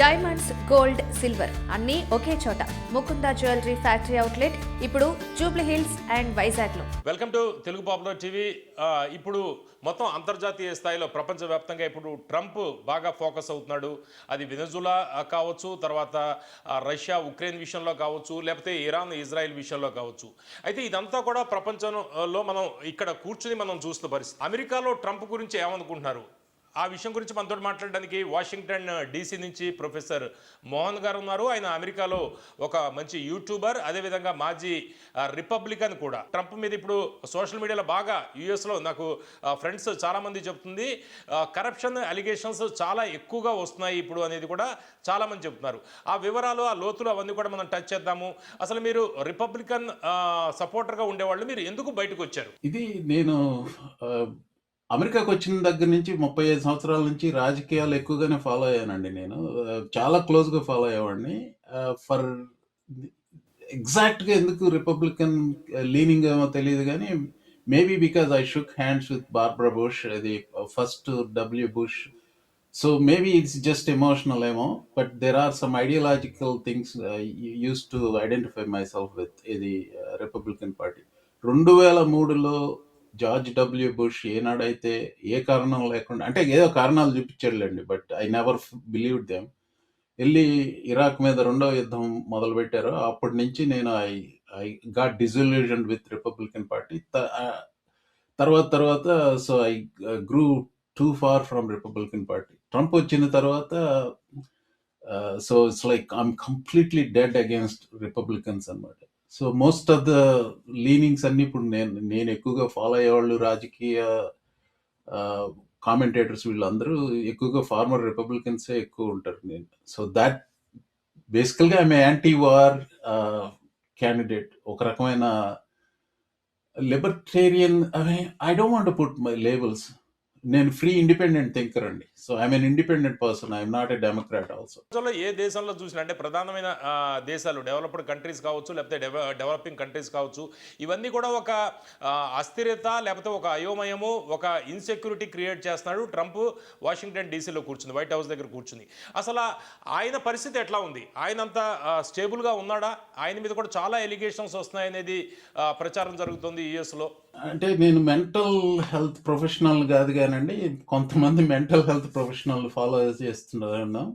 Diamonds, gold, silver అన్నీ ఒకే చోట. Mukunda jewellery factory outlet ఇప్పుడు జూబ్లీ హిల్స్ అండ్ వైజాగ్లో. Welcome to Telugu popular TV. ఇప్పుడు మొత్తం అంతర్జాతీయ స్థాయిలో ప్రపంచవ్యాప్తంగా ఇప్పుడు ట్రంప్ బాగా ఫోకస్ అవుతున్నాడు. అది వెనజులా కావచ్చు, తర్వాత రష్యా ఉక్రెయిన్ విషయంలో కావచ్చు, లేకపోతే ఇరాన్ ఇజ్రాయెల్ విషయంలో కావచ్చు. అయితే ఇదంతా కూడా ప్రపంచంలో మనం ఇక్కడ కూర్చుని మనం చూస్తున్న పరిస్థితి. అమెరికాలో ట్రంప్ గురించి ఏమనుకుంటున్నారు, ఆ విషయం గురించి మనతో మాట్లాడడానికి వాషింగ్టన్ డీసీ నుంచి ప్రొఫెసర్ మోహన్ గారు ఉన్నారు. ఆయన అమెరికాలో ఒక మంచి యూట్యూబర్, అదేవిధంగా మాజీ రిపబ్లికన్ కూడా. ట్రంప్ మీద ఇప్పుడు సోషల్ మీడియాలో బాగా యూఎస్లో నాకు ఫ్రెండ్స్ చాలామంది చెప్తుంది, కరప్షన్ అలిగేషన్స్ చాలా ఎక్కువగా వస్తున్నాయి ఇప్పుడు అనేది కూడా చాలామంది చెప్తున్నారు. ఆ వివరాలు, ఆ లోతులు అవన్నీ కూడా మనం టచ్ చేద్దాము. అసలు మీరు రిపబ్లికన్ సపోర్టర్గా ఉండేవాళ్ళు, మీరు ఎందుకు బయటకు వచ్చారు? ఇది నేను అమెరికాకి వచ్చిన దగ్గర నుంచి 35 సంవత్సరాల నుంచి రాజకీయాలు ఎక్కువగానే ఫాలో అయ్యానండి నేను. చాలా క్లోజ్‌గా ఫాలో అయ్యేవాడిని. ఫర్ ఎగ్జాక్ట్‌గా ఎందుకు రిపబ్లికన్ లీనింగ్ ఏమో తెలీదు గానీ, maybe because I shook hands with Barbara Bush, అది first W Bush. So maybe it's just emotional ఏమో, but there are some ideological things used to identify myself with ఇది Republican party. 2003లో George W Bush ఏనాడైతే ఏ కారణం లేకుండా, అంటే ఏదో కారణాలు చూపించాడులేండి, but I never believed them, వెళ్ళి ఇరాక్ మీద రెండవ యుద్ధం మొదలుపెట్టారు. అప్పటి నుంచి నేను I I got disillusion with Republican party. తర్వాత so I grew too far from Republican party. Trump వచ్చిన తర్వాత so it's like I'm completely dead against Republicans అనమాట. So most of the leanings అన్ని ఇప్పుడు నేను ఎక్కువగా ఫాలో అయ్యేవాళ్ళు, రాజకీయ కామెంటేటర్స్ వీళ్ళందరూ ఎక్కువగా ఫార్మర్ రిపబ్లికన్సే ఎక్కువ ఉంటారు. నేను సో దాట్ బేసికల్గా ఐఎమ్ యాంటీ వార్ క్యాండిడేట్, ఒక రకమైన libertarian. I don't want to put my labels. నేను ఫ్రీ ఇండిపెండెంట్ థింకర్ అండి. So I'm an independent person, I'm not a Democrat also. ఏ దేశంలో చూసినా, అంటే ప్రధానమైన దేశాలు, డెవలప్డ్ కంట్రీస్ కావచ్చు, లేకపోతే డెవలపింగ్ కంట్రీస్ కావచ్చు, ఇవన్నీ కూడా ఒక అస్థిరత, లేకపోతే ఒక అయోమయము, ఒక ఇన్సెక్యూరిటీ క్రియేట్ చేస్తున్నాడు ట్రంప్. వాషింగ్టన్ డీసీలో కూర్చుంది, వైట్ హౌస్ దగ్గర కూర్చుంది. అసలు ఆయన పరిస్థితి ఎట్లా ఉంది? ఆయన అంతా స్టేబుల్గా ఉన్నాడా? ఆయన మీద కూడా చాలా ఎలిగేషన్స్ వస్తున్నాయనేది ప్రచారం జరుగుతుంది యుఎస్లో. అంటే నేను మెంటల్ హెల్త్ ప్రొఫెషనల్ కాదు కానండి, కొంతమంది మెంటల్ హెల్త్ ప్రొఫెషనల్ ఫాలో చేస్తున్నారు.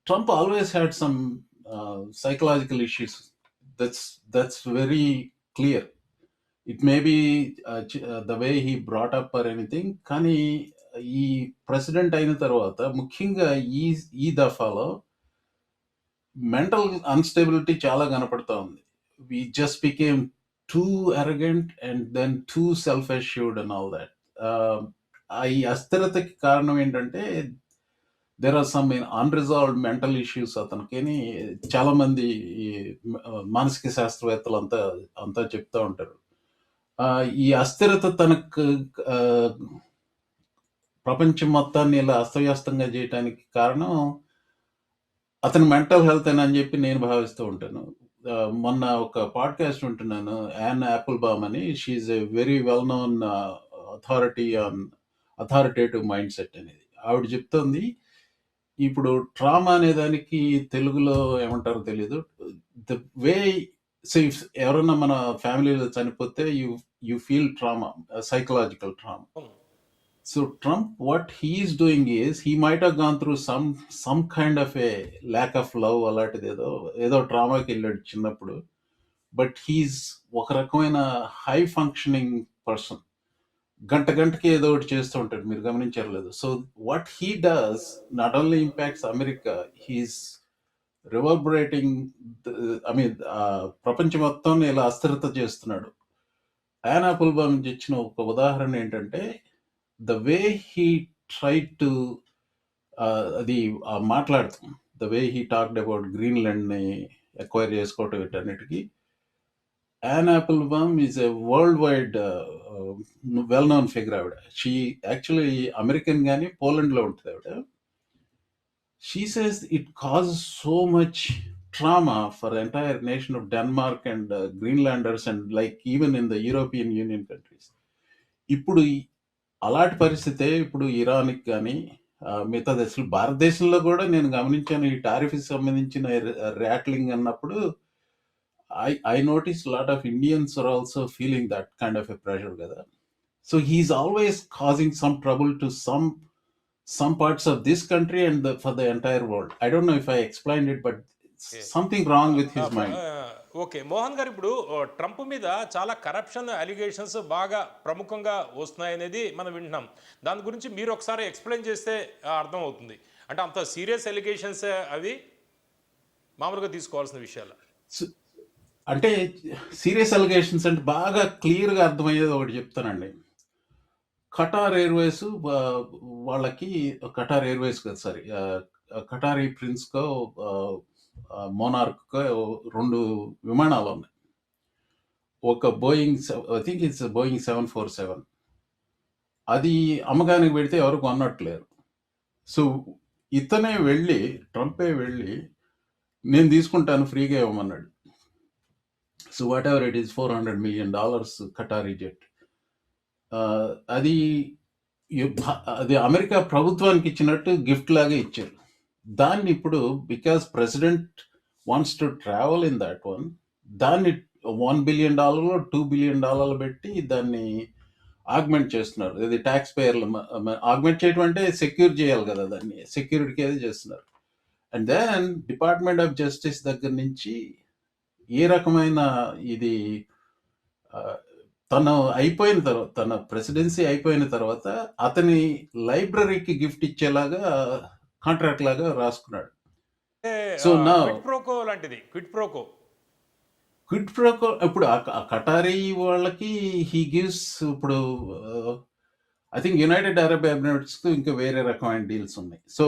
Trump always had some psychological issues. That's very clear. It may be the way he brought up or anything, కానీ ఈ ప్రెసిడెంట్ అయిన తర్వాత ముఖ్యంగా ఈ దఫాలో మెంటల్ అన్స్టెబిలిటీ చాలా కనపడతా ఉంది. We just became too arrogant and then too self-assured and all that. ఈ అస్థిరతకి కారణం ఏంటంటే there are some unresolved mental issues అతనికి. చాలా మంది మానసిక శాస్త్రవేత్తలు అంతా చెప్తా ఉంటారు. ఈ అస్థిరత తనకు ప్రపంచం మొత్తాన్ని ఇలా అస్తవ్యస్తంగా చేయడానికి కారణం అతని మెంటల్ హెల్త్ అని చెప్పి నేను భావిస్తూ ఉంటాను. మొన్న ఒక పాడ్కాస్ట్ ఉంటున్నాను, యాన్ యాపిల్బామ్ అని. She's a very well known authority on authoritative mindset అనేది. ఆవిడ చెప్తుంది, ఇప్పుడు ట్రామా అనే దానికి తెలుగులో ఏమంటారో తెలీదు. ద వే ఎవరన్నా మన ఫ్యామిలీలో చనిపోతే you feel trauma, psychological trauma. So Trump, what he is doing is, he might have gone through some kind of a lack of love, అలాంటిది ఏదో ట్రామాకి వెళ్ళాడు చిన్నప్పుడు. బట్ హీఈస్ ఒక రకమైన హై ఫంక్షనింగ్ పర్సన్. గంటకి ఏదో ఒకటి చేస్తూ ఉంటాడు, మీరు గమనించారు లేదు. So what he does not only impacts America, he's reverberating, I mean ప్రపంచం మొత్తం ఇలా అస్థిరత చేస్తున్నాడు. యాన్ యాపిల్బామ్ ఇచ్చిన ఒక ఉదాహరణ ఏంటంటే, the way he tried to అది మాట్లాడుతాం, the way he talked about Greenland ని ఎక్వైర్ చేసుకోవటం వీటన్నిటికీ. Anne Applebaum is a world wide well known figure. ఆవిడ షీ యాక్చువల్లీ అమెరికన్, కానీ పోలాండ్లో ఉంటుంది ఆవిడ. She says it cause so much trauma for the entire nation of Denmark and Greenlanders and like even in the European Union countries. ఇప్పుడు అలాంటి పరిస్థితే ఇప్పుడు ఇరాన్కి కానీ మిగతా దేశాలు భారతదేశంలో కూడా నేను గమనించాను ఈ టారిఫ్కి సంబంధించిన ర్యాట్లింగ్ అన్నప్పుడు I noticed a lot of Indians are also feeling that kind of a pressure కదా. So he's always causing some trouble to some parts of this country and for the entire world. I don't know if I explained it, but Yes. something wrong with his mind. Okay Mohan గారు, ఇప్పుడు Trump మీద చాలా corruption allegations బాగా ప్రముఖంగా వస్తున్నాయనేది మనం వింటున్నాం. దాని గురించి మీరు ఒకసారి ఎక్స్ప్లెయిన్ చేస్తే అర్థం అవుతుంది. అంటే అంత సీరియస్ అలిగేషన్స్ అవి మామూలుగా తీసుకోవాల్సిన విషయాలు. So, అంటే సీరియస్ అలిగేషన్స్ అంటే బాగా క్లియర్గా అర్థమయ్యేది ఒకటి చెప్తానండి. ఖటార్ ఎయిర్వేస్ వాళ్ళకి ఖటార్ ఎయిర్వేస్ కదా సారీ ఖటారీ ప్రిన్స్కో మోనార్క్కో 2 విమానాలు ఉన్నాయి. ఒక Boeing I think it's Boeing 747. అది అమ్మకానికి పెడితే ఎవరు కొన్నట్లేరు. సో ఇతనే వెళ్ళి ట్రంపే వెళ్ళి నేను తీసుకుంటాను ఫ్రీగా ఇవ్వమన్నాడు. So whatever it is $400 million Qatari jet. అది అది అమెరికా ప్రభుత్వానికి ఇచ్చినట్టు గిఫ్ట్ లాగా ఇచ్చారు. దాన్ని ఇప్పుడు because president wants to travel in that one, దాన్ని $1 billion $2 billion పెట్టి దాన్ని ఆగ్మెంట్ చేస్తున్నారు. ఇది ట్యాక్స్ పేయర్లు ఆగ్మెంట్ చేయడం అంటే సెక్యూర్ చేయాలి కదా, దాన్ని సెక్యూరిటీకి ఏది చేస్తున్నారు. And then department of justice దగ్గర నుంచి ఏ రకమైన ఇది తను అయిపోయిన తర్వాత, తన ప్రెసిడెన్సీ అయిపోయిన తర్వాత అతని లైబ్రరీకి గిఫ్ట్ ఇచ్చేలాగా కాంట్రాక్ట్ లాగా రాసుకున్నాడు. సో నా క్విడ్ ప్రోకో లాంటిది, క్విడ్ ప్రోకో. క్విడ్ ప్రోకో ఇప్పుడు ఆ కటారీ వాళ్ళకి హీ గివ్స్, ఇప్పుడు I think United Arab Emirates కు ఇంకా వేరే రకమైన డీల్స్ ఉన్నాయి. So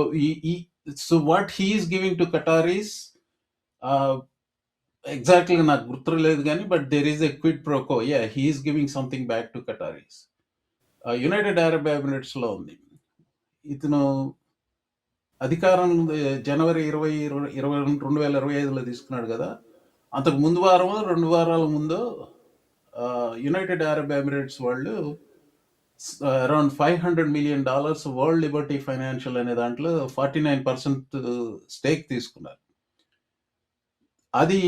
so what he's giving to Qataris ఎగ్జాక్ట్లీగా నాకు గుర్తులేదు కానీ, but there is a quid pro quo. Yeah, he's giving something back to Qataris. United Arab ఎమిరేట్స్లో ఉంది. ఇతను అధికారం జనవరి 2025లో తీసుకున్నాడు కదా. అంతకు ముందు వారమో 2 వారాల ముందు యునైటెడ్ అరబ్ ఎమిరేట్స్ వాళ్ళు around $500 million world Liberty financial అనే దాంట్లో 49% స్టేక్ తీసుకున్నారు. అది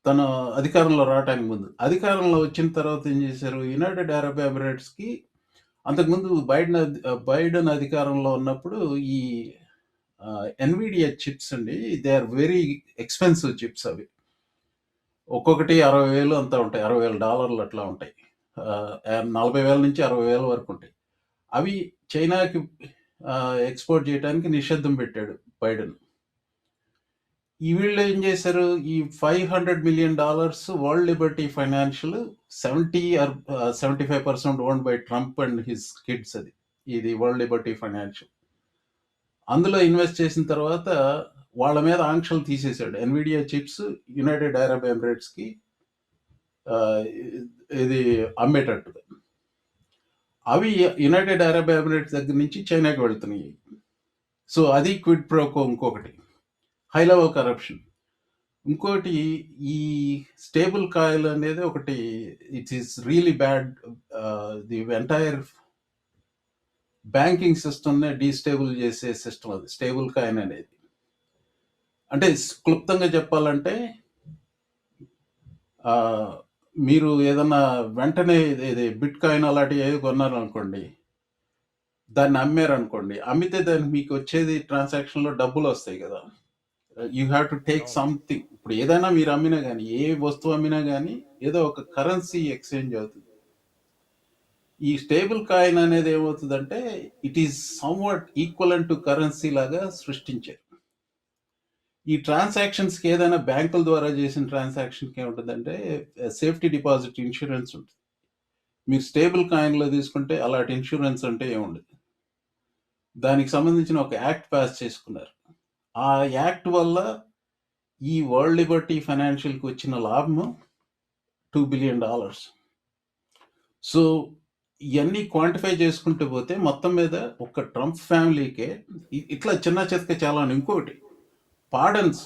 తన అధికారంలో రావడానికి ముందు. అధికారంలో వచ్చిన తర్వాత ఏం చేశారు, యునైటెడ్ అరబ్ ఎమిరేట్స్కి అంతకుముందు బైడెన్ అధికారంలో ఉన్నప్పుడు ఈ ఎన్విడియా చిప్స్ అండి, they are very expensive chips. అవి ఒక్కొక్కటి 60,000 అంతా ఉంటాయి, $60,000 అట్లా ఉంటాయి. 40,000 నుంచి 60,000 వరకు ఉంటాయి. అవి చైనాకి ఎక్స్పోర్ట్ చేయడానికి నిషేధం పెట్టాడు బైడెన్. ఈ వీళ్ళు ఏం చేశారు, ఈ $500 million world Liberty financial 75% owned by Trump and his kids. అది ఇది వరల్డ్ లిబర్టీ ఫైనాన్షియల్. అందులో ఇన్వెస్ట్ చేసిన తర్వాత వాళ్ళ మీద ఆంక్షలు తీసేశాడు. ఎన్విడియా చిప్స్ యునైటెడ్ అరబ్ ఎమిరేట్స్కి ఇది అమ్మేటట్టుగా. అవి యునైటెడ్ అరబ్ ఎమిరేట్స్ దగ్గర నుంచి చైనాకి వెళ్తున్నాయి. సో అది క్విడ్ ప్రోకో. ఇంకొకటి హై లెవెల్ కరప్షన్. ఇంకోటి ఈ స్టేబుల్ కాయిల్ అనేది ఒకటి, it is really bad. The entire banking సిస్టమ్నే డీస్టేబుల్ చేసే సిస్టమ్ అది స్టేబుల్ కాయిన్ అనేది. అంటే క్లుప్తంగా చెప్పాలంటే మీరు ఏదన్నా వెంటనే ఇది బిట్ కాయిన్ అలాంటివి ఏది కొన్నారనుకోండి, దాన్ని అమ్మారనుకోండి, అమ్మితే దానికి మీకు వచ్చేది ట్రాన్సాక్షన్లో డబ్బులు వస్తాయి కదా. You have to take something. ఇప్పుడు ఏదైనా మీరు అమ్మినా కానీ, ఏ వస్తువు అమ్మినా కానీ ఏదో ఒక కరెన్సీ ఎక్స్చేంజ్ అవుతుంది. ఈ స్టేబుల్ కాయిన్ అనేది ఏమవుతుందంటే it is somewhat equivalent to currency లాగా సృష్టించారు. ఈ ట్రాన్సాక్షన్స్కి ఏదైనా బ్యాంకుల ద్వారా చేసిన ట్రాన్సాక్షన్కి ఏముంటుందంటే సేఫ్టీ డిపాజిట్ ఇన్సూరెన్స్ ఉంటుంది. మీరు స్టేబుల్ కాయిన్లో తీసుకుంటే అలాంటి ఇన్సూరెన్స్ అంటే ఏముండదు. దానికి సంబంధించిన ఒక యాక్ట్ పాస్ చేసుకున్నారు. ఆ యాక్ట్ వల్ల ఈ వరల్డ్ లిబర్టీ ఫైనాన్షియల్కి వచ్చిన లాభము $2 billion. సో ఇవన్నీ క్వాంటిఫై చేసుకుంటూ పోతే మొత్తం మీద ఒక ట్రంప్ ఫ్యామిలీకే ఇట్లా చిన్న చితక చాలా. ఇంకోటి pardons,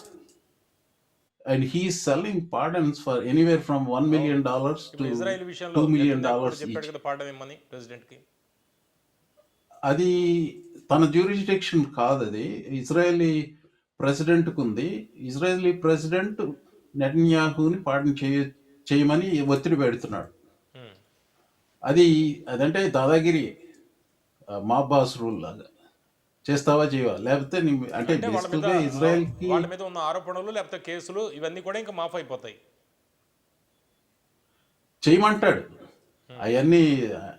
and he's selling pardons for anywhere from $1 million to Israel విషయంలో $2 million చెప్పాడు కదా పాడమని ప్రెసిడెంట్కి. అది తన జ్యూరిస్డిక్షన్ కాదది. ఇజ్రాయెలీ ప్రెసిడెంట్‌కి ఉంది. ఇజ్రాయెలీ ప్రెసిడెంట్ నెతన్యాహుని చేయమని ఒత్తిడి పెడుతున్నాడు. హ్మ్. అదంటే దాదాగిరి. మాబ్ బాస్ రూల్ లాగా. చేస్తావా చేయవా? లేకపోతే అంటే అంటే బేసికల్‌గా ఇజ్రాయెల్‌కి వాళ్ళ మీద ఉన్న ఆరోపణలు లేకపోతే కేసులు ఇవన్నీ కూడా ఇంకా మాఫ్ అయిపోతాయి. చేయమంటాడు. అవన్నీ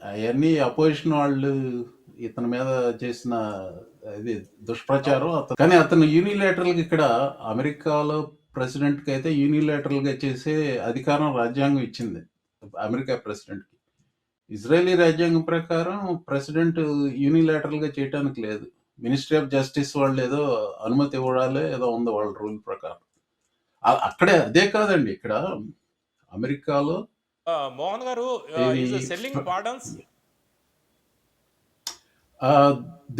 అవన్నీ అపోజిషన్ వాళ్ళు ఇతని మీద చేసిన ఇది దుష్ప్రచారం. కానీ అతను యూనిలేటరల్గా ఇక్కడ అమెరికాలో ప్రెసిడెంట్కి అయితే యూనిలేటరల్గా చేసే అధికారం రాజ్యాంగం ఇచ్చింది అమెరికా ప్రెసిడెంట్కి. ఇజ్రాయలీ రాజ్యాంగం ప్రకారం ప్రెసిడెంట్ యూనిలేటరల్గా చేయడానికి లేదు. మినిస్ట్రీ ఆఫ్ జస్టిస్ వాళ్ళు ఏదో అనుమతి ఇవ్వడాలే ఏదో ఉంది వాళ్ళ రూల్ ప్రకారం. అక్కడే అదే కాదండి, ఇక్కడ అమెరికాలో మోహన్ గారు, ఇది is selling pardons.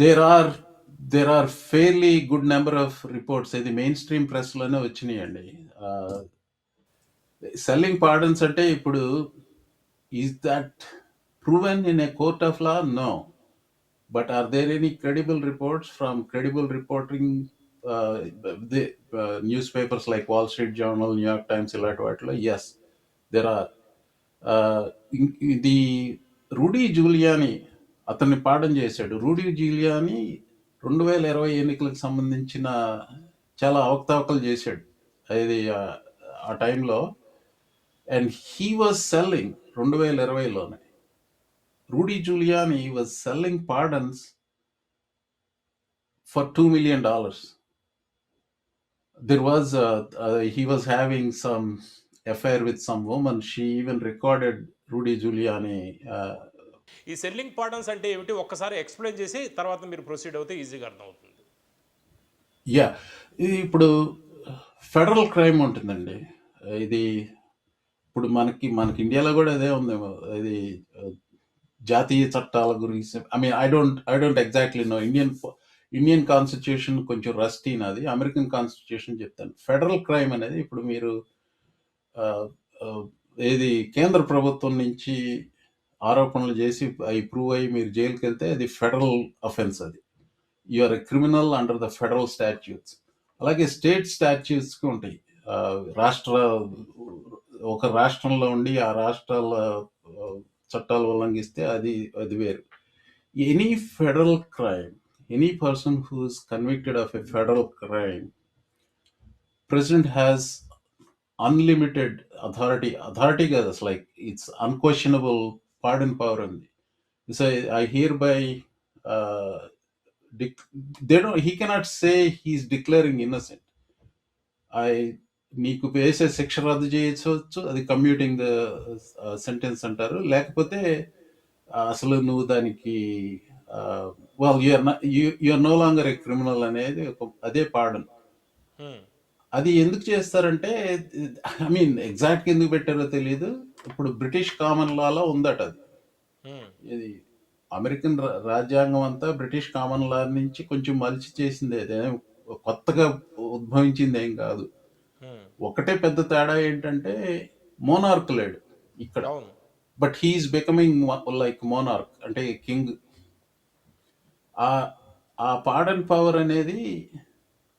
There are fairly good number of reports ఇది మెయిన్ స్ట్రీమ్ ప్రెస్లోనే వచ్చినాయండి. సెల్లింగ్ పార్డన్స్ అంటే ఇప్పుడు is that proven in a court of law? No. But are there any credible reports from credible reporting the newspapers like Wall Street Journal, New York Times, ఇలాంటి వాటిలో? Yes, there are. ఇది Rudy జూలియాని అతన్ని పాఠం చేశాడు. Rudy జూలియాని 2020 ఎన్నికలకు సంబంధించిన చాలా అవకతవకలు చేశాడు అది ఆ టైంలో. అండ్ హీ వాజ్ సెల్లింగ్ 2020లోనే. Rudy Giuliani was selling pardons for $2 million. He was having some affair with some woman. She even recorded Rudy Giuliani. ఈ సెల్లింగ్ పార్డన్స్ అంటే ఏమిటి ఒక్కసారి ఎక్స్ప్లెయిన్ చేసి తర్వాత మీరు ప్రొసీడ్ అవుతే ఈజీగా అర్థమవుతుంది. యా, ఇది ఇప్పుడు ఫెడరల్ క్రైమ్ ఉంటుందండి. ఇది ఇప్పుడు మనకి ఇండియాలో కూడా అదే ఉందేమో. ఇది జాతీయ చట్టాల గురించి I don't exactly know. Indian constitution కొంచెం రస్టీ నాది. అమెరికన్ కాన్స్టిట్యూషన్ చెప్తాను. ఫెడరల్ క్రైమ్ అనేది ఇప్పుడు మీరు ఏది కేంద్ర ప్రభుత్వం నుంచి ఆరోపణలు చేసి అవి ప్రూవ్ అయ్యి మీరు జైలుకి వెళ్తే అది ఫెడరల్ అఫెన్స్. అది you are a criminal under the federal statutes. అలాగే స్టేట్ స్టాట్యూట్స్కి ఉంటాయి. ఒక రాష్ట్రంలో ఉండి ఆ రాష్ట్రాల చట్టాలు ఉల్లంఘిస్తే అది వేరు. Any federal crime, any person who is convicted of a federal crime, president has unlimited authority కాదు అసలు, like it's unquestionable pardon power ఉంది. So I hear by he cannot say he's declaring innocent. నీకు వేసే శిక్ష రద్దు చేయవచ్చు, అది commuting the sentence అంటారు. లేకపోతే అసలు నువ్వు దానికి you're no longer a criminal అనేది అదే పాడన్. అది ఎందుకు చేస్తారంటే ఎగ్జాక్ట్ ఎందుకు పెట్టారో తెలియదు. ఇప్పుడు బ్రిటిష్ కామన్ లాలో ఉందట అది. ఇది అమెరికన్ రాజ్యాంగం అంతా బ్రిటిష్ కామన్ లా నుంచి కొంచెం మలిచి చేసింది. అదేం కొత్తగా ఉద్భవించింది ఏం కాదు. ఒకటే పెద్ద తేడా ఏంటంటే మోనార్క్ లేడు ఇక్కడ, but he's becoming like monarch, అంటే కింగ్. ఆ పార్డన్ పవర్ అనేది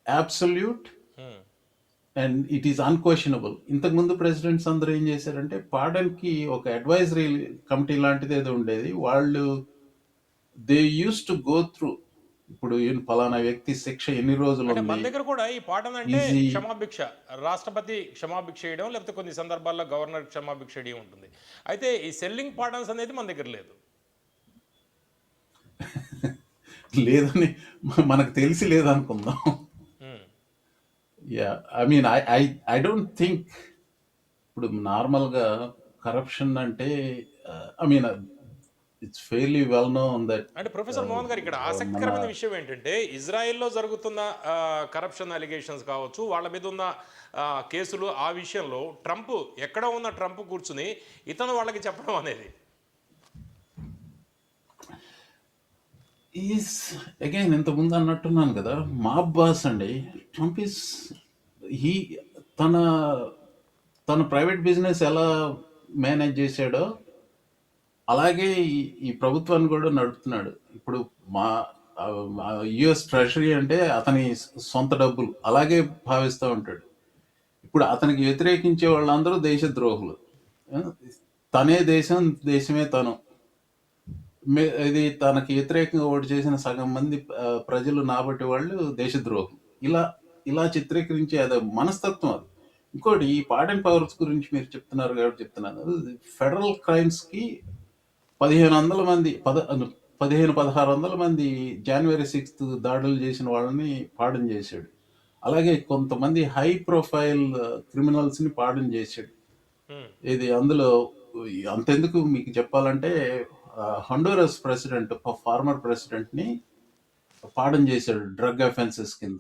absolute and it is unquestionable. ఇంతకుముందు ప్రెసిడెంట్స్ అందరూ ఏం చేశారంటే పార్డన్కి ఒక అడ్వైజరీ కమిటీ లాంటిది ఏదో ఉండేది. వాళ్ళు they use to go through, ఇప్పుడు ఫలానా వ్యక్తి శిక్ష ఎన్ని రోజులు ఉంది. మన దగ్గర కూడా ఈ పాఠం అంటే క్షమాభిక్ష, రాష్ట్రపతి క్షమాభిక్ష చేయడం, లేకపోతే కొన్ని సందర్భాల్లో గవర్నర్ క్షమాభిక్ష చేయడం ఉంటుంది. అయితే ఈ సెల్లింగ్ పార్డన్స్ అనేది మన దగ్గర లేదు. లేదని మనకు తెలిసి లేదనుకుందాం. యా, ఐ డోంట్ థింక్ ఇప్పుడు నార్మల్గా కరప్షన్ అంటే it's fairly well known that. అంటే ప్రొఫెసర్ మోహన్ గారు, ఇక్కడ ఆసక్తికరమైన విషయం ఏంటంటే ఇజ్రాయెల్లో జరుగుతున్న కరప్షన్ అలిగేషన్స్ కావచ్చు, వాళ్ళ మీద ఉన్న కేసులు, ఆ విషయంలో ట్రంప్ ఎక్కడ ఉన్న ట్రంప్ కూర్చుని ఇతను వాళ్ళకి చెప్పడం అనేది ఈజ్ అగైన్ ఇంతకుముందు అన్నట్టున్నాను కదా, మాబ్ బాస్ అండి. ట్రంప్ ఈస్ తన ప్రైవేట్ బిజినెస్ ఎలా మేనేజ్ చేశాడో అలాగే ఈ ప్రభుత్వాన్ని కూడా నడుపుతున్నాడు. ఇప్పుడు యుఎస్ ట్రెషరీ అంటే అతని సొంత డబ్బులు అలాగే భావిస్తూ ఉంటాడు. ఇప్పుడు అతనికి వ్యతిరేకించే వాళ్ళందరూ దేశద్రోహులు. ఆ, తనే దేశం, దేశమే తను. ఇది తనకి వ్యతిరేకంగా ఓటు చేసిన సగం మంది ప్రజలు నాబట్టి వాళ్ళు దేశద్రోహులు. ఇలా ఇలా చిత్రీకరించే అది మనస్తత్వం అది. ఇంకోటి ఈ పార్ట్ పవర్స్ గురించి మీరు చెప్తున్నారు కాబట్టి చెప్తున్నాను. ఫెడరల్ క్రైమ్స్ కి 1500 మంది 1600 మంది జనవరి 6th దాడులు చేసిన వాళ్ళని పార్డన్ చేశాడు. అలాగే కొంతమంది హై ప్రొఫైల్ క్రిమినల్స్ ని పార్డన్ చేశాడు. ఉమ్, ఇది అందులో అంతెందుకు మీకు చెప్పాలంటే హండూరస్ ప్రెసిడెంట్, ఫార్మర్ ప్రెసిడెంట్ ని పార్డన్ చేశాడు డ్రగ్ అఫెన్సెస్ కింద.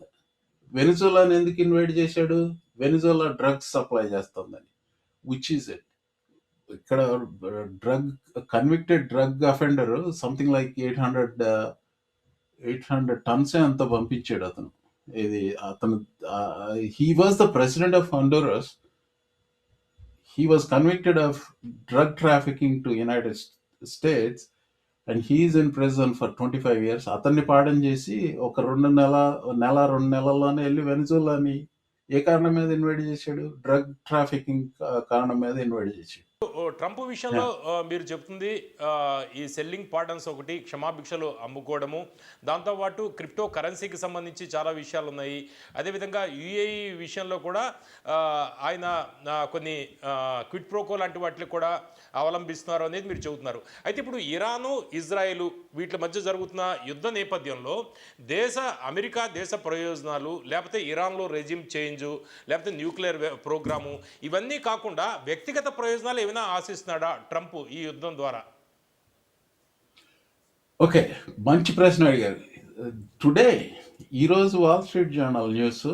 వెనిజులాని ఎందుకు ఇన్వైట్ చేశాడు? వెనిజులా డ్రగ్స్ సప్లై చేస్తుందని. Which is it? ఇక్కడ drug convicted drug offender something like 800 tons అంత పంపించాడు అతను. ఇది అతను he was the president of Honduras. He was convicted of drug trafficking to United States and he is in prison for 25 years. అతన్ని pardon చేసి ఒక 2 నెలల్లోనే వెళ్ళి వెనిజులాని ఏ కారణం మీద ఇన్వైట్ చేశాడు? డ్రగ్ ట్రాఫికింగ్ కారణం మీద ఇన్వైట్ చేశాడు. ట్రంప్ విషయంలో మీరు చెప్తుంది ఈ సెల్లింగ్ పార్డన్స్ ఒకటి, క్షమాభిక్షలు అమ్ముకోవడము, దాంతోపాటు క్రిప్టో కరెన్సీకి సంబంధించి చాలా విషయాలు ఉన్నాయి. అదేవిధంగా యుఏఈ విషయంలో కూడా ఆయన కొన్ని క్విట్ ప్రోకో లాంటి వాటిని కూడా అవలంబిస్తున్నారు అనేది మీరు చెబుతున్నారు. అయితే ఇప్పుడు ఇరాను, ఇజ్రాయెల్ వీటి మధ్య జరుగుతున్న యుద్ధ నేపథ్యంలో అమెరికా దేశ ప్రయోజనాలు, లేకపోతే ఇరాన్లో రెజిమ్ చేంజ్, లేకపోతే న్యూక్లియర్ ప్రోగ్రాము, ఇవన్నీ కాకుండా వ్యక్తిగత ప్రయోజనాలు ఏమైనా ఆశిస్తున్నాడా ట్రంప్ ఈ యుద్ధం ద్వారా? ఓకే, మంచి ప్రశ్న అడిగారు. టుడే ఈరోజు వాల్ స్ట్రీట్ జర్నల్ న్యూస్,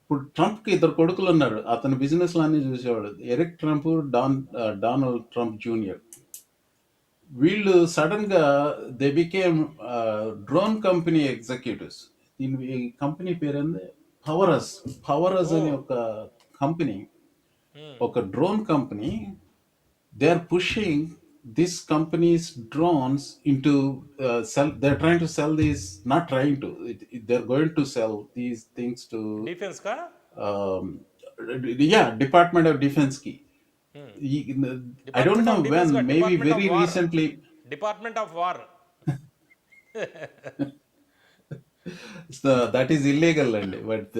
ఇప్పుడు ట్రంప్కి 2 కొడుకులు ఉన్నారు. అతని బిజినెస్ అన్ని చూసేవాడు. Eric Trump, Donald Trump junior. వీళ్ళు సడన్ గా they became drone company executives. ఈ కంపెనీ పేరేంది? పవరస్ అనే ఒక కంపెనీ, ఒక drone company. They are pushing this company's drones into they're trying to sell these, not trying to, they're going to sell these things to defence కా? um, yeah, Department of Defense ki. I don't know when, maybe very recently. Department of war. So that is illegal అండి. But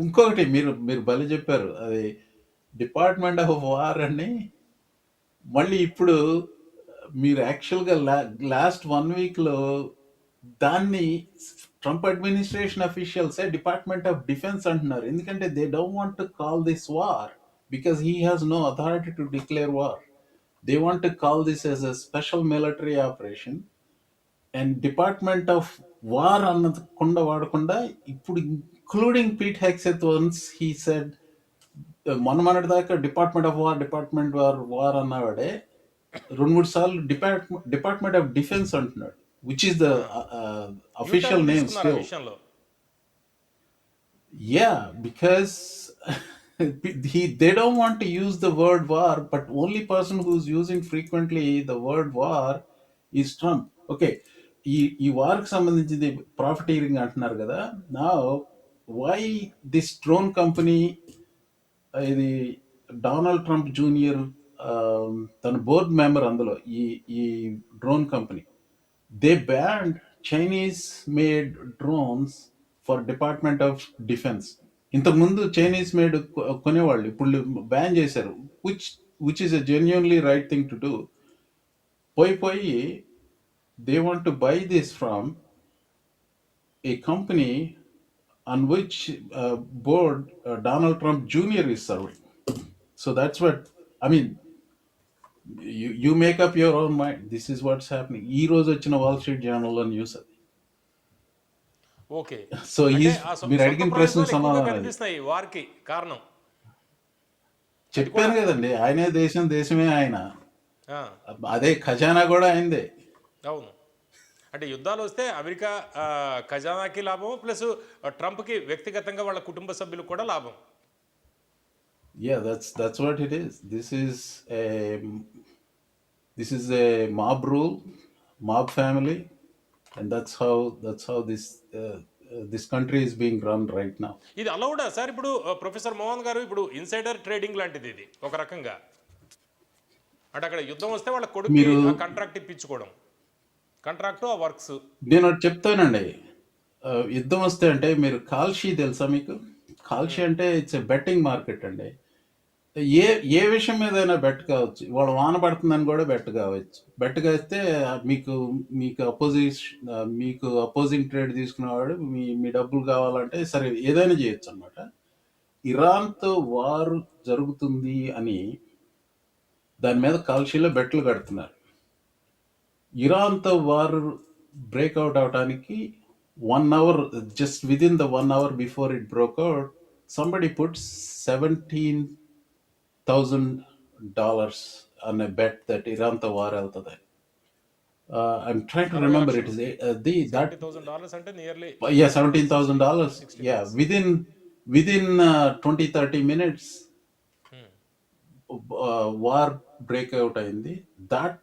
ఇంకొకటి మీరు భలే చెప్పారు, అది department of war అని. మళ్ళీ ఇప్పుడు మీరు యాక్చువల్గా లాస్ట్ 1 వీక్లో దాన్ని ట్రంప్ అడ్మినిస్ట్రేషన్ అఫీషియల్సే డిపార్ట్మెంట్ ఆఫ్ డిఫెన్స్ అంటున్నారు. ఎందుకంటే they don't want to call this war because he has no authority to declare war. They want to call this as a special military operation. And department of war అన్నకుండా వాడకుండా ఇప్పుడు including Pete Hegseth once he said, మొన్నటి దాకా department war అన్నవాడే 2-3 సార్లు department of defence అంటున్నాడు, which is the official name still. Yeah, because they don't want to use the word war, but only person who's using frequently the word war is Trump. Okay, ఈ వార్కి సంబంధించింది profiteering అంటున్నారు కదా. నా why this drone company, ఇది Donald Trump junior తన board member అందులో, ఈ drone company, they banned Chinese made drones for department of defence. ఇంతకుముందు చైనీస్ మేడ్ కొనేవాళ్ళు, ఇప్పుడు బ్యాన్ చేశారు, which is a genuinely right thing to do. పోయి they want to buy this from a company on which board Donald Trump Jr. is serving. So that's what, I mean, you make up your own mind. This is what's happening. ఈ రోజు వచ్చిన wall street జర్నల్లో news అది. Okay, so మీరు అడిగిన ప్రశ్న సమాధానం కనిపిస్తున్నాయి వార్కి కారణం. చెప్పాను కదండి, ఆయనే దేశం, దేశమే ఆయన. అదే ఖజానా కూడా ఆయనదే. అవును, అంటే యుద్ధాలు వస్తే అమెరికా ఖజానాకి లాభం, ప్లస్ ట్రంప్కి వ్యక్తిగతంగా వాళ్ళ కుటుంబ సభ్యులకు కూడా లాభం. Yeah, that's what it is. This is a mob rule, mob family. And that's how this country is being run right now. ఇది అలౌడా సార్ ఇప్పుడు ప్రొఫెసర్ మోహన్ గారు ఇప్పుడు ఇన్సైడర్ ట్రేడింగ్ లాంటిది ఇది ఒక రకంగా, అంటే అక్కడ యుద్ధం వస్తే వాళ్ళ కొడుక్కి మీరు ఆ కాంట్రాక్ట్ ఇప్పించుకోవడం, కాంట్రాక్టు ఆ వర్క్స్. నేను ఒకటి చెప్తానండి. యుద్ధం వస్తే అంటే మీరు కాల్షీ తెలుసా మీకు? కాల్షీ అంటే ఇట్స్ ఎ బెట్టింగ్ మార్కెట్ అండి. ఏ ఏ విషయం మీదైనా బెట్ కావచ్చు. ఇవాళ వాన పడుతుందని కూడా బెట్ కావచ్చు. బెట్ కాస్తే మీకు మీకు అపోజింగ్ ట్రేడ్ తీసుకునేవాడు మీ డబ్బులు కావాలంటే సరే ఏదైనా చేయొచ్చు అనమాట. ఇరాన్తో వార్ జరుగుతుంది అని దాని మీద కాల్షీలో బెట్లు కడుతున్నారు. ఇరాన్తో వార్ బ్రేక్అవుట్ అవడానికి 1 hour, just within the 1 hour before it broke out, somebody put $17,000 on a bet that Iran to war వెళ్తుంది. I'm trying to 60 remember it లక్షలు is that $70,000 అంటే nearly yeah, $17,000. 60 Yeah, lakhs. within 20-30 minutes war breakout అయింది. That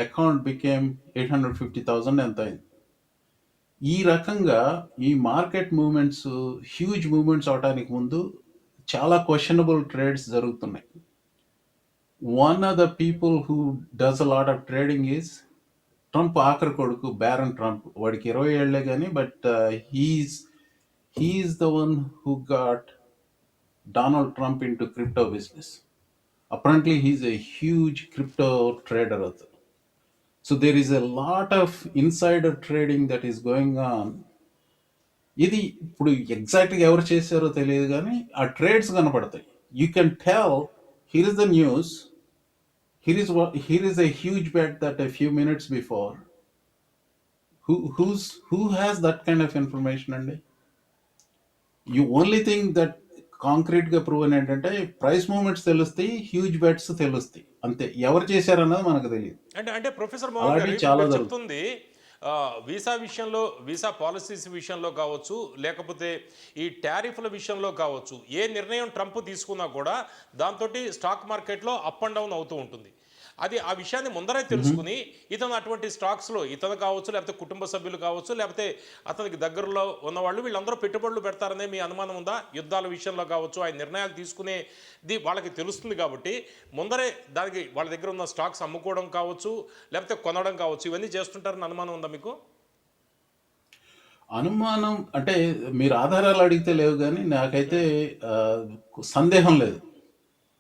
account became 850,000 ఎంత అయింది. ఈ రకంగా ఈ market movements huge movements అవడానికి ముందు చాలా క్వశ్చనబుల్ ట్రేడ్స్ జరుగుతున్నాయి. One of the people who does a lot of trading is Trump ఆఖరి కొడుకు బ్యారన్ ట్రంప్. వాడికి 20 ఏళ్లే కానీ but he's the one who got Donald Trump into crypto business. Apparently, he's a huge crypto trader also. So there is a lot of insider trading that is going on. ఇది ఇప్పుడు ఎగ్జాక్ట్గా ఎవరు చేశారో తెలియదు కానీ ఆ ట్రేడ్స్ కనపడతాయి. You can tell here is the news, here is a huge bet that a few minutes before. Who has that kind of information అండి? You only thing that concrete గా ప్రూవ్ ఏంటంటే ప్రైస్ మూవ్మెంట్స్ తెలుస్తాయి, huge bets తెలుస్తాయి, అంతే. ఎవరు చేశారన్నది మనకు తెలియదు. అంటే ప్రొఫెసర్ మోహన్ గారు అలాంటివి ఇప్పుడు చాలా మీరు జరుగుతుంది. చెప్తుంది వీసా విషయంలో, వీసా పాలసీస్ విషయంలో కావచ్చు, లేకపోతే ఈ టారిఫ్ల విషయంలో కావచ్చు, ఏ నిర్ణయం ట్రంప్ తీసుకున్నా కూడా దాంతో స్టాక్ మార్కెట్లో అప్ అండ్ డౌన్ అవుతూ ఉంటుంది. అది ఆ విషయాన్ని ముందరే తెలుసుకుని ఇతను అటువంటి స్టాక్స్లో ఇతను కావచ్చు, లేకపోతే కుటుంబ సభ్యులు కావచ్చు, లేకపోతే అతనికి దగ్గరలో ఉన్నవాళ్ళు వీళ్ళందరూ పెట్టుబడులు పెడతారనే మీ అనుమానం ఉందా? యుద్ధాల విషయంలో కావచ్చు, ఆయన నిర్ణయాలు తీసుకునేది వాళ్ళకి తెలుస్తుంది కాబట్టి ముందరే దానికి వాళ్ళ దగ్గర ఉన్న స్టాక్స్ అమ్ముకోవడం కావచ్చు, లేకపోతే కొనడం కావచ్చు, ఇవన్నీ చేస్తుంటారని అనుమానం ఉందా మీకు? అనుమానం అంటే మీరు ఆధారాలు అడిగితే లేవు కానీ నాకైతే సందేహం లేదు.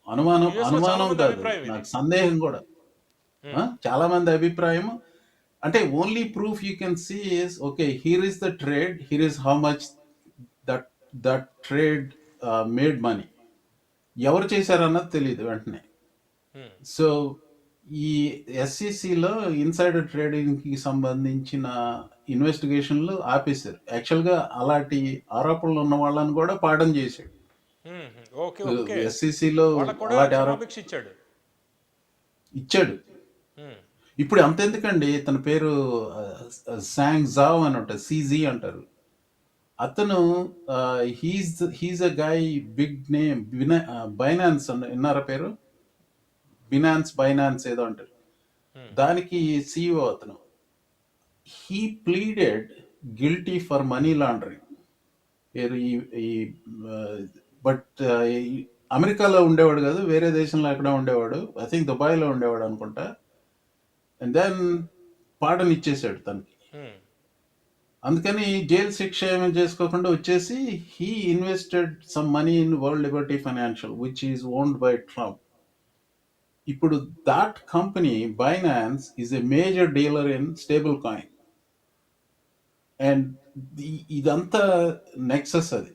అనుమానం యుఎస్ లో చాలా అనుమానం మంది కాదు, అభిప్రాయం ఇది. నాకు సందేహం కూడా. చాలా మంది అభిప్రాయం అంటే only proof you can see is okay, here is the trade, here is how much that that trade made money. ఎవరు చేశారన్నది తెలియదు వెంటనే. సో ఈ ఎస్ఈసిలో ఇన్సైడర్ ట్రేడింగ్కి సంబంధించిన ఇన్వెస్టిగేషన్లు ఆపేశారు. యాక్చువల్గా అలాంటి ఆరోపణలు ఉన్న వాళ్ళని కూడా పార్డన్ చేశాడు. ఓకే ఓకే, ఎస్ఈసిలో వాళ్ళకు కూడా అలాంటి క్షమాభిక్ష ఇచ్చాడు. ఇచ్చాడు. ఇప్పుడు అంతెందుకండి, తన పేరు శాంగ్ జావ్ అని ఉంటుంది, సిజీ అంటారు. అతను he's a guy big name, Binance విన్నారా పేరు? బైనాన్స్ ఏదో అంటారు, దానికి సిఇఓ అతను. He pleaded guilty for money laundering. But అమెరికాలో ఉండేవాడు కాదు, వేరే దేశంలో ఎక్కడ ఉండేవాడు, ఐ థింక్ దుబాయ్లో ఉండేవాడు అనుకుంటా. అండ్ దెన్ పార్డన్ ఇచ్చేసాడు తనకి. అందుకని జైలు శిక్ష ఏమీ చేసుకోకుండా వచ్చేసి he invested some money in World Liberty Financial which is owned by Trump. ఇప్పుడు that company Binance is a major dealer in stable coin. And ఇదంతా నెక్సస్ అది.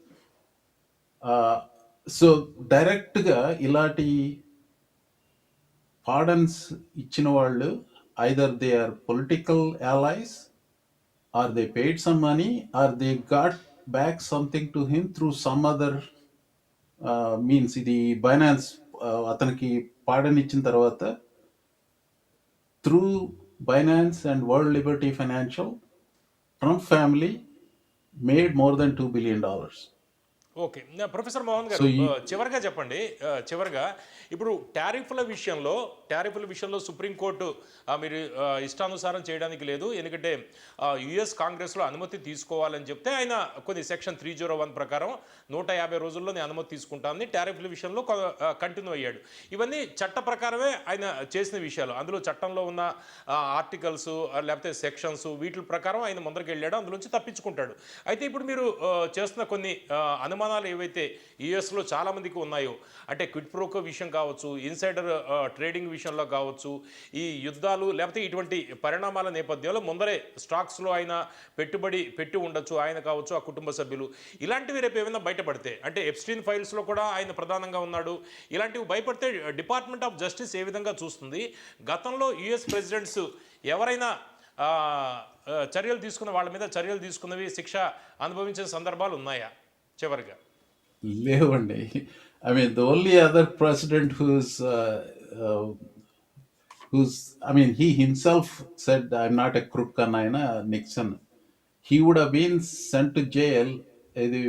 సో డైరెక్ట్గా ఇలాంటి పార్డన్స్ ఇచ్చిన వాళ్ళు either they are political allies, or they paid some money, or they got back something to him through some other means. ఇది Binance అతనికి pardon ఇచ్చిన తర్వాత through Binance and world Liberty financial, Trump family made more than $2 billion. Okay. Professor Mohan so గారు ఈ చివరగా చెప్పండి. చివరగా ఇప్పుడు టారిఫ్‌ల విషయంలో సుప్రీంకోర్టు మీరు ఇష్టానుసారం చేయడానికి లేదు. ఎందుకంటే యూఎస్ కాంగ్రెస్‌లో అనుమతి తీసుకోవాలని చెప్తే ఆయన కొన్ని సెక్షన్ 301 ప్రకారం 150 రోజుల్లో నేను అనుమతి తీసుకుంటానని టారిఫ్‌ల విషయంలో కంటిన్యూ అయ్యాడు. ఇవన్నీ చట్ట ప్రకారమే ఆయన చేసిన విషయాలు. అందులో చట్టంలో ఉన్న ఆర్టికల్స్ లేకపోతే సెక్షన్స్ వీటి ప్రకారం ఆయన ముందరికెళ్ళాడు. అందులోంచి తప్పించుకుంటాడు. అయితే ఇప్పుడు మీరు చేస్తున్న కొన్ని అనుమానాలు ఏవైతే యూఎస్లో చాలామందికి ఉన్నాయో, అంటే క్విడ్ ప్రోకో విషయం కావచ్చు, ఇన్సైడర్ ట్రేడింగ్ విషయంలో కావచ్చు, ఈ యుద్ధాలు లేకపోతే ఇటువంటి పరిణామాల నేపథ్యంలో ముందరే స్టాక్స్లో ఆయన పెట్టుబడి పెట్టి ఉండొచ్చు, ఆయన కావచ్చు, ఆ కుటుంబ సభ్యులు. ఇలాంటివి రేపు ఏమైనా బయటపడితే, అంటే ఎప్స్టీన్ ఫైల్స్లో కూడా ఆయన ప్రధానంగా ఉన్నాడు, ఇలాంటివి భయపడితే డిపార్ట్మెంట్ ఆఫ్ జస్టిస్ ఏ విధంగా చూస్తుంది? గతంలో యుఎస్ ప్రెసిడెంట్స్ ఎవరైనా చర్యలు తీసుకున్న వాళ్ళ మీద చర్యలు తీసుకున్నవి శిక్ష అనుభవించిన సందర్భాలు ఉన్నాయా? చివరిగా లేవండి. I mean the only other president I mean, he himself said, I'm not a crook అని ఆయన Nixon. He would have been sent to jail. ఇది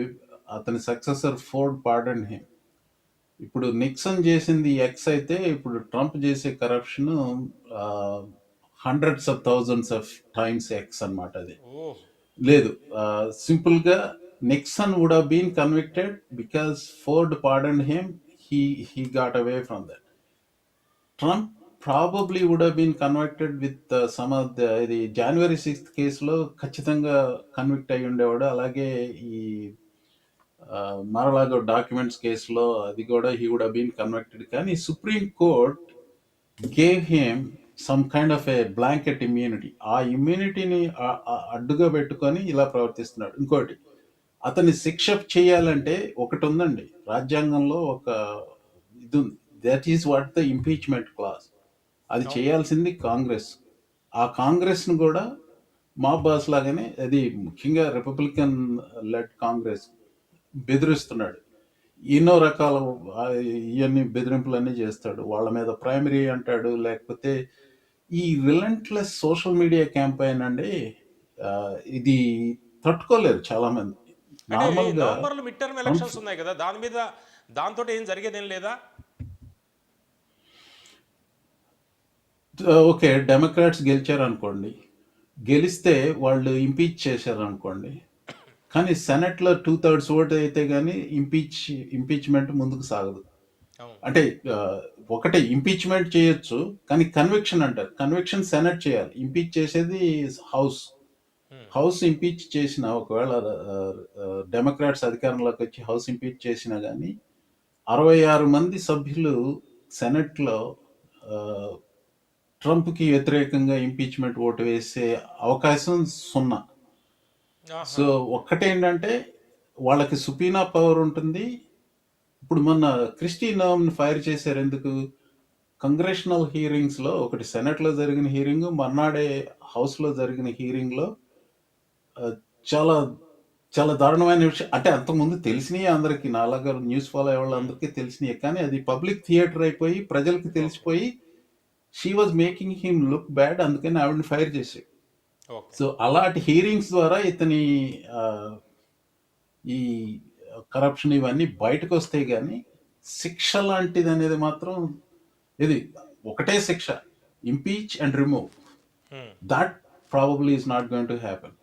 అతని సక్సెసర్ ఫోర్డ్ పార్డన్ హిమ్. ఇప్పుడు నిక్సన్ చేసింది ఎక్స్ అయితే ఇప్పుడు ట్రంప్ చేసే corruption hundreds of thousands of times X అన్నమాట. అది ఓ లేదు, సింపుల్గా Nixon would have been convicted because Ford pardoned him. He got away from that. Trump probably would have been convicted with some of the ఇది జనవరి 6th కేసులో ఖచ్చితంగా convict అయి ఉండేవాడు. అలాగే ఈ మరలాగో డాక్యుమెంట్స్ కేసులో అది కూడా he would have been convicted. కానీ supreme court gave him some kind of a blanket immunity. ఆ ఇమ్యూనిటీని అడ్డుగా పెట్టుకొని ఇలా ప్రవర్తిస్తున్నాడు. ఇంకోటి, అతన్ని శిక్ష చేయాలంటే ఒకటి ఉందండి, రాజ్యాంగంలో ఒక ఇది ఉంది. That is what the impeachment class. అది చేయాల్సింది కాంగ్రెస్. ఆ కాంగ్రెస్ను కూడా మా బాస్ లాగానే, అది ముఖ్యంగా రిపబ్లికన్ లెడ్ కాంగ్రెస్ బెదిరిస్తున్నాడు. ఎన్నో రకాల ఇవన్నీ బెదిరింపులన్నీ చేస్తాడు. వాళ్ళ మీద ప్రైమరీ అంటాడు, లేకపోతే ఈ రిలెంట్లెస్ సోషల్ మీడియా క్యాంపెయిన్ అండి, ఇది తట్టుకోలేరు చాలా మంది. అంటే ఈ నార్మల్గా నవంబర్లో మిడ్ టర్మ్ ఎలక్షన్స్ ఉన్నాయి కదా, దాంతో ఏం జరిగేదేం లేదా? ఓకే, డెమోక్రాట్స్ గెలిచారు అనుకోండి, గెలిస్తే వాళ్ళు ఇంపీచ్ చేశారు అనుకోండి, కానీ సెనెట్లో 2/3 ఓటు అయితే కానీ ఇంపీచ్మెంట్ ముందుకు సాగదు. అవును. అంటే ఒకటే ఇంపీచ్మెంట్ చేయొచ్చు, కానీ కన్విక్షన్ అంటారు. కన్విక్షన్ సెనెట్ చేయాలి, ఇంపీచ్ చేసేది హౌస్. హౌస్ ఇంపీచ్ చేసిన, ఒకవేళ డెమోక్రాట్స్ అధికారంలోకి వచ్చి హౌస్ ఇంపీచ్ చేసినా కానీ 66 మంది సభ్యులు సెనెట్లో ట్రంప్కి వ్యతిరేకంగా ఇంపీచ్మెంట్ ఓటు వేసే అవకాశం 0. సో ఆహా. ఒక్కటేంటంటే వాళ్ళకి సుపీనా పవర్ ఉంటుంది. ఇప్పుడు మొన్న క్రిస్టీ నోమ్ని ఫైర్ చేశారు ఎందుకు? కంగ్రెషనల్ హీరింగ్స్లో, ఒకటి సెనెట్లో జరిగిన హీరింగ్, మర్నాడే హౌస్లో జరిగిన హీరింగ్లో చాలా చాలా దారుణమైన విషయం. అంటే అంతకుముందు తెలిసినాయి అందరికీ, నాలాగా న్యూస్ ఫాలో అయ్యే వాళ్ళందరికీ తెలిసినాయి, కానీ అది పబ్లిక్ థియేటర్ అయిపోయి ప్రజలకి ఓకే. తెలిసిపోయి she was making him look bad, అందుకని ఆవిడని ఫైర్ చేశాడు. ఓకే. సో అలాంటి హీరింగ్స్ ద్వారా ఇతని ఈ కరప్షన్ ఇవన్నీ బయటకు వస్తాయి, కానీ శిక్ష లాంటిది అనేది మాత్రం ఇది ఒకటే శిక్ష, impeach and remove. Hmm. That probably is not going to happen.